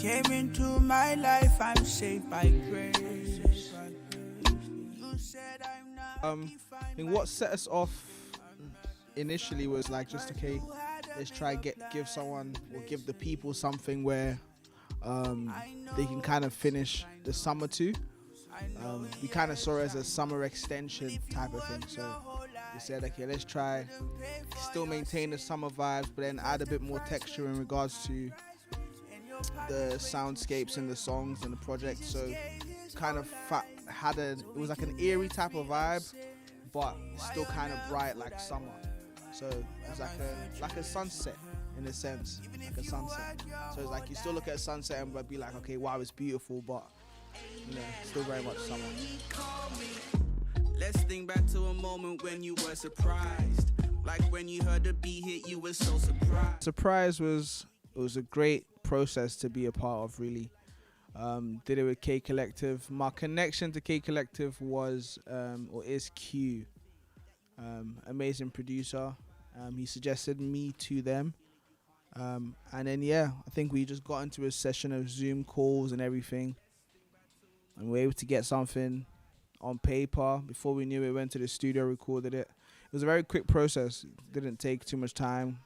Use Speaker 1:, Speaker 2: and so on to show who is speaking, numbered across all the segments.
Speaker 1: came into my life, I'm saved by grace. You said I'm not
Speaker 2: I think what set us off initially was like just okay, let's try give someone or give the people something where they can kind of finish the summer to. We kind of saw it as a summer extension type of thing, so we said okay, let's try still maintain the summer vibes but then add a bit more texture in regards to the soundscapes and the songs and the project. So kind of it was like an eerie type of vibe but still kind of bright like summer. So it's like a sunset in a sense, like a sunset. So it's like you still look at a sunset and be like, okay, wow, it's beautiful, but you know, still very much summer.
Speaker 1: Let's think back to a moment when you were surprised, like when you heard the beat hit, you were so surprised.
Speaker 2: Surprise was a great process to be a part of, really. Did it with K Collective. My connection to K Collective was or is Q, amazing producer. He suggested me to them, and then I think we just got into a session of Zoom calls and everything, and we were able to get something on paper. Before we knew it, went to the studio, recorded it. It was a very quick process. It didn't take too much time.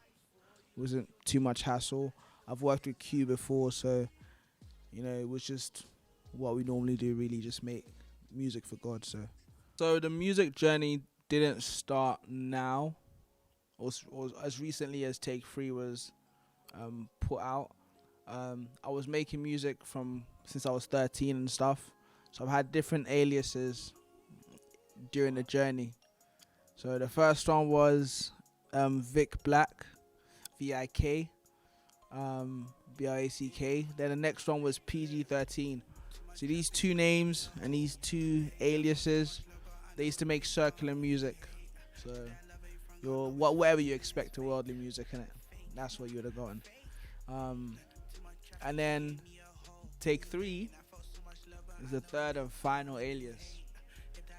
Speaker 2: It wasn't too much hassle. I've worked with Q before, so you know, it was just what we normally do, really, just make music for God. So the music journey didn't start now, or as recently as Take 3 was put out. I was making music since I was 13 and stuff, so I've had different aliases during the journey. So the first one was Vic Black, VIK, BRACK. Then the next one was PG-13. So these two names and these two aliases, they used to make circular music. So whatever you expect to worldly music, innit? That's what you would have gotten. And then Take 3 is the third and final alias.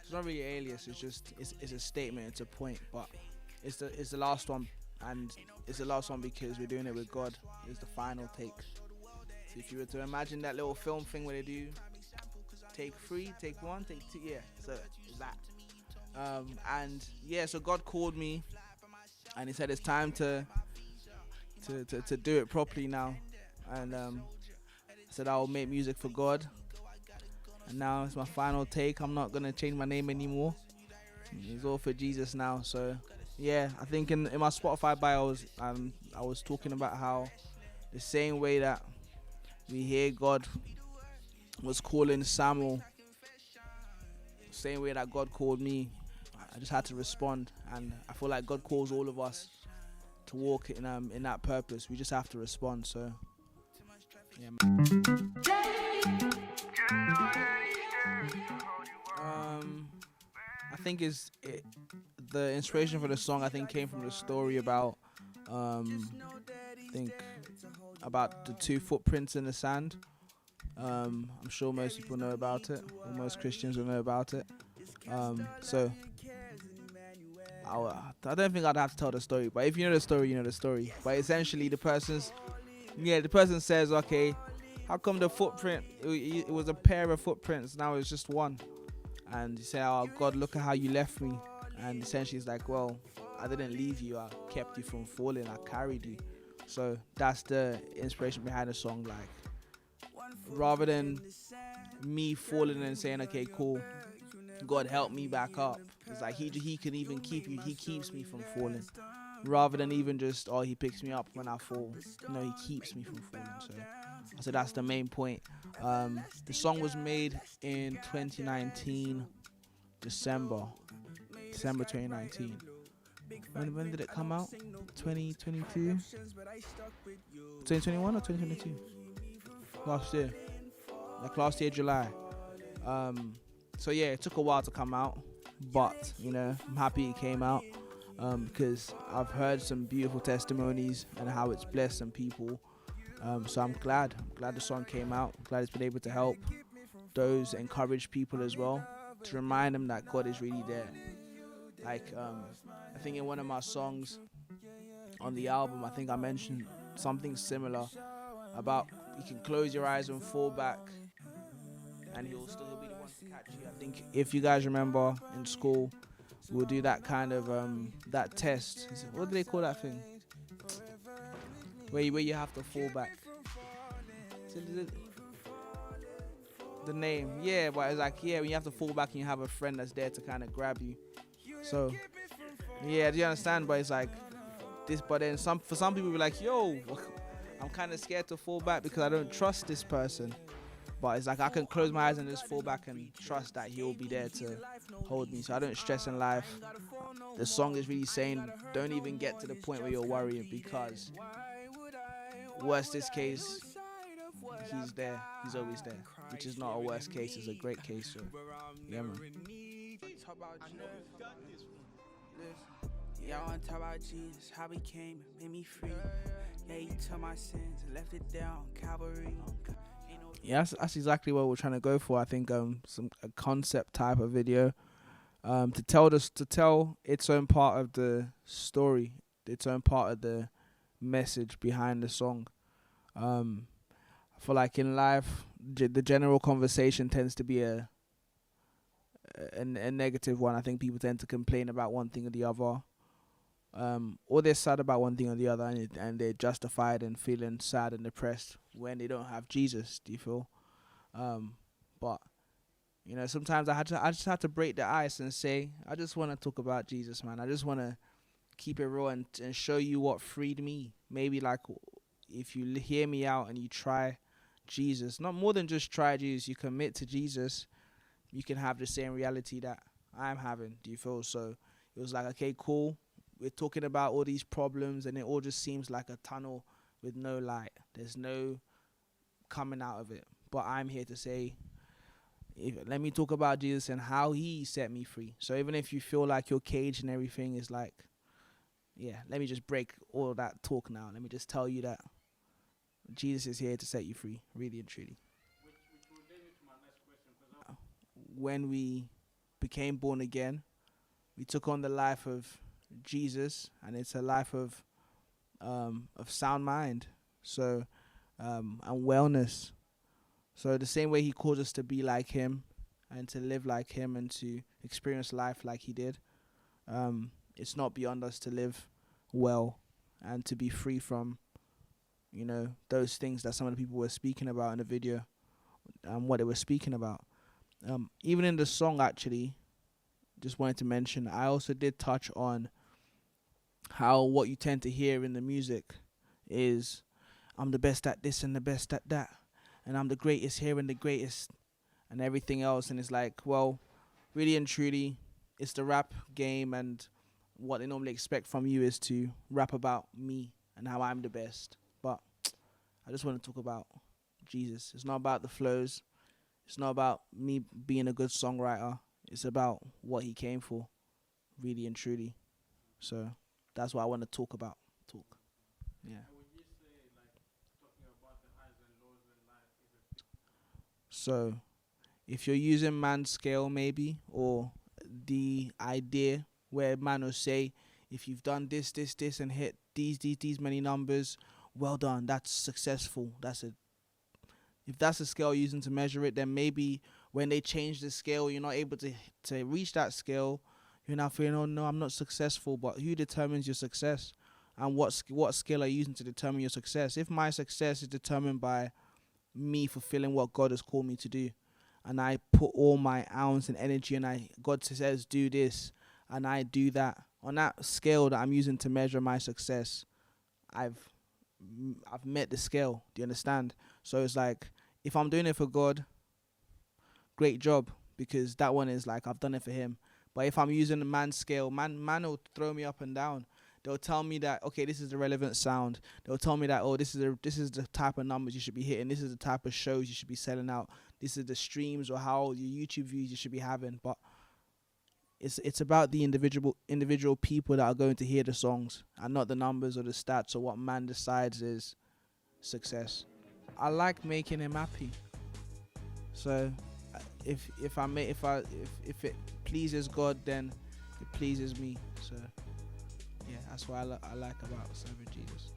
Speaker 2: It's not really an alias, it's a statement, it's a point, but it's the last one, and it's the last one because we're doing it with God. It's the final take. So if you were to imagine that little film thing where they do take 3, take 1, take 2, so it's that. So God called me and he said it's time to do it properly now, and I said I will make music for God, and now it's my final take. I'm not gonna change my name anymore. It's all for Jesus now. So I think in my Spotify bio I was talking about how the same way that we hear God was calling Samuel, same way that God called me, I just had to respond. And I feel like God calls all of us to walk in that purpose. We just have to respond. So I think the inspiration for the song, I think, came from the story about about the two footprints in the sand. I'm sure most people know about it, or most Christians will know about it. So I don't think I'd have to tell the story, but if you know the story, you know the story. But essentially, the person says, okay, how come the footprint, it was a pair of footprints, now it's just one? And you say, oh God, look at how you left me. And essentially it's like, well, I didn't leave you, I kept you from falling, I carried you. So that's the inspiration behind the song. Like, rather than me falling and saying, okay, cool, God help me back up, it's like he can even keep you, he keeps me from falling. Rather than even just, oh, he picks me up when I fall. No, he keeps me from falling. So that's the main point. The song was made in 2019, December 2019. When did it come out? 2022? 2021 or 2022? Last year. Like last year, July. So it took a while to come out, but I'm happy it came out. Because I've heard some beautiful testimonies and how it's blessed some people. So I'm glad the song came out. I'm glad it's been able to help those, encourage people as well, to remind them that God is really there. Like, I think in one of my songs on the album, I think I mentioned something similar about, You can close your eyes and fall back, and he'll be the one to catch you. I think if you guys remember in school, we'll do that kind of that test. What do they call that thing? Where you have to fall back. The name, yeah, but it's like, yeah, when you have to fall back and you have a friend that's there to kind of grab you. So, yeah, do you understand? But it's like this. But then for some people, be like, yo, I'm kind of scared to fall back because I don't trust this person. But it's like I can close my eyes and just fall back and trust that he'll be there to hold me. So I don't stress in life. The song is really saying, don't even get to the point where you're worrying, because worst case, he's there. He's always there. Which is not a worst case, it's a great case. So, yeah, man.
Speaker 1: Yeah, on top about Jesus, how he came and made me free. Yeah, he took my sins and left it down Calvary.
Speaker 2: Yeah, that's exactly what we're trying to go for. I think a concept type of video, to tell its own part of the story, its own part of the message behind the song. I feel like in life, the general conversation tends to be a negative one. I think people tend to complain about one thing or the other, or they're sad about one thing or the other, and they're justified in feeling sad and depressed when they don't have Jesus. Do you feel? But you know, sometimes I just had to break the ice and say, I just want to talk about Jesus, man. I just want to keep it real and show you what freed me. Maybe like if you hear me out and you try Jesus, not more than just try Jesus, you commit to Jesus, you can have the same reality that I'm having. Do you feel? So it was like, okay, cool. We're talking about all these problems and it all just seems like a tunnel with no light. There's no coming out of it. But I'm here to say, let me talk about Jesus and how he set me free. So even if you feel like your cage and everything is like, yeah, let me just break all that talk now. Let me just tell you that Jesus is here to set you free, really and truly.
Speaker 3: Which will lead me to my next question.
Speaker 2: When we became born again, we took on the life of Jesus, and it's a life of sound mind, so and wellness. So the same way he calls us to be like him and to live like him and to experience life like he did, it's not beyond us to live well and to be free from, you know, those things that some of the people were speaking about in the video and what they were speaking about. Even in the song, actually, just wanted to mention, I also did touch on how what you tend to hear in the music is, I'm the best at this and the best at that, and I'm the greatest here and the greatest and everything else. And it's like, well, really and truly, it's the rap game, and what they normally expect from you is to rap about me and how I'm the best. But I just want to talk about Jesus. It's not about the flows. It's not about me being a good songwriter. It's about what he came for, really and truly. So that's what I want to talk about. Yeah.
Speaker 3: Would you say, like, talking about the highs and lows in life is
Speaker 2: So if you're using man's scale maybe, or the idea where man will say, if you've done this and hit these many numbers, well done, that's successful. If that's a scale you're using to measure it, then maybe when they change the scale, you're not able to reach that scale. You're now feeling, oh no, I'm not successful. But who determines your success? And what scale are you using to determine your success? If my success is determined by me fulfilling what God has called me to do, and I put all my ounce and energy, and God says do this, and I do that, on that scale that I'm using to measure my success, I've met the scale. Do you understand? So it's like, if I'm doing it for God, great job, because that one is like, I've done it for him. But if I'm using the man's scale, man will throw me up and down. They'll tell me that, okay, this is the relevant sound. They'll tell me that, oh, this is the type of numbers you should be hitting. This is the type of shows you should be selling out. This is the streams or how your YouTube views you should be having. But it's about the individual people that are going to hear the songs, and not the numbers or the stats or what man decides is success. I like making him happy. So if it pleases God, then it pleases me. So yeah, that's what I like about serving Jesus.